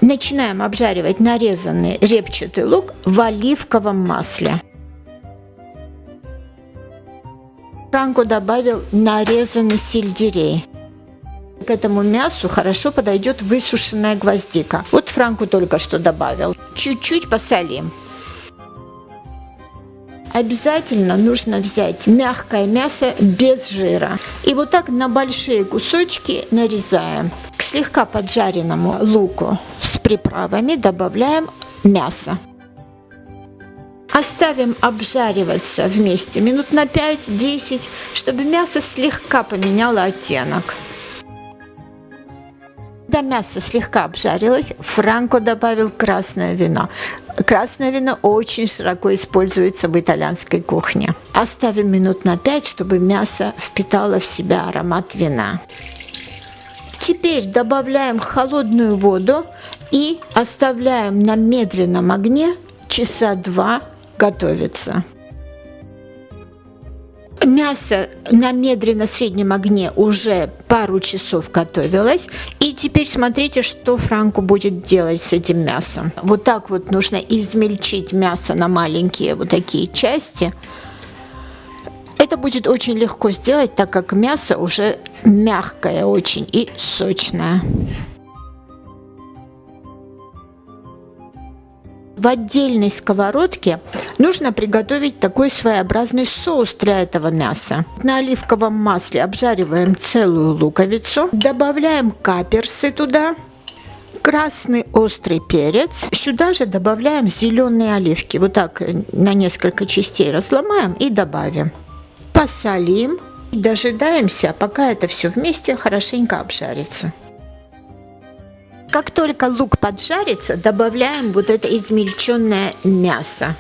Начинаем обжаривать нарезанный репчатый лук в оливковом масле. Франко добавил нарезанный сельдерей. К этому мясу хорошо подойдет высушенная гвоздика. Вот Франко только что добавил. Чуть-чуть посолим. Обязательно нужно взять мягкое мясо без жира. И вот так на большие кусочки нарезаем. К слегка поджаренному луку с приправами добавляем мясо. Оставим обжариваться вместе минут на 5-10, чтобы мясо слегка поменяло оттенок. Когда мясо слегка обжарилось, Франко добавил красное вино. Красное вино очень широко используется в итальянской кухне. Оставим минут на 5, чтобы мясо впитало в себя аромат вина. Теперь добавляем холодную воду и оставляем на медленном огне часа 2 готовиться. Мясо на медленно-среднем огне уже пару часов готовилось. И теперь смотрите, что Франко будет делать с этим мясом. Вот так вот нужно измельчить мясо на маленькие вот такие части. Это будет очень легко сделать, так как мясо уже мягкое очень и сочное. В отдельной сковородке нужно приготовить такой своеобразный соус для этого мяса. На оливковом масле обжариваем целую луковицу, добавляем каперсы туда, красный острый перец. Сюда же добавляем зеленые оливки. Вот так на несколько частей разломаем и добавим. Посолим и дожидаемся, пока это все вместе хорошенько обжарится. Как только лук поджарится, добавляем вот это измельченное мясо.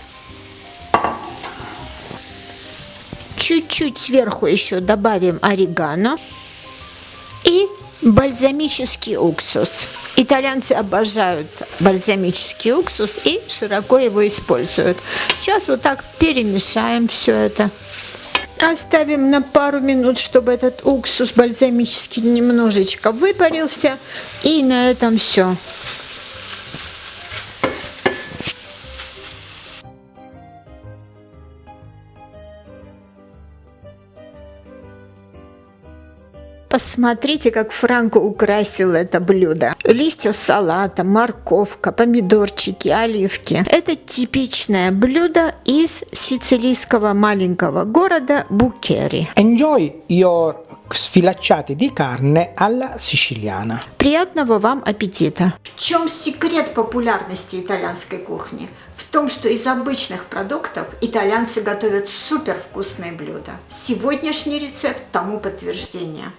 Чуть-чуть сверху еще добавим орегано и бальзамический уксус. Итальянцы обожают бальзамический уксус и широко его используют. Сейчас вот так перемешаем все это. Оставим на пару минут, чтобы этот уксус бальзамический немножечко выпарился. И на этом все. Посмотрите, как Франко украсил это блюдо. Листья салата, морковка, помидорчики, оливки. Это типичное блюдо из сицилийского маленького города Букери. Enjoy your sfilacciate di carne alla siciliana. Приятного вам аппетита! В чем секрет популярности итальянской кухни? В том, что из обычных продуктов итальянцы готовят супер вкусные блюда. Сегодняшний рецепт тому подтверждение.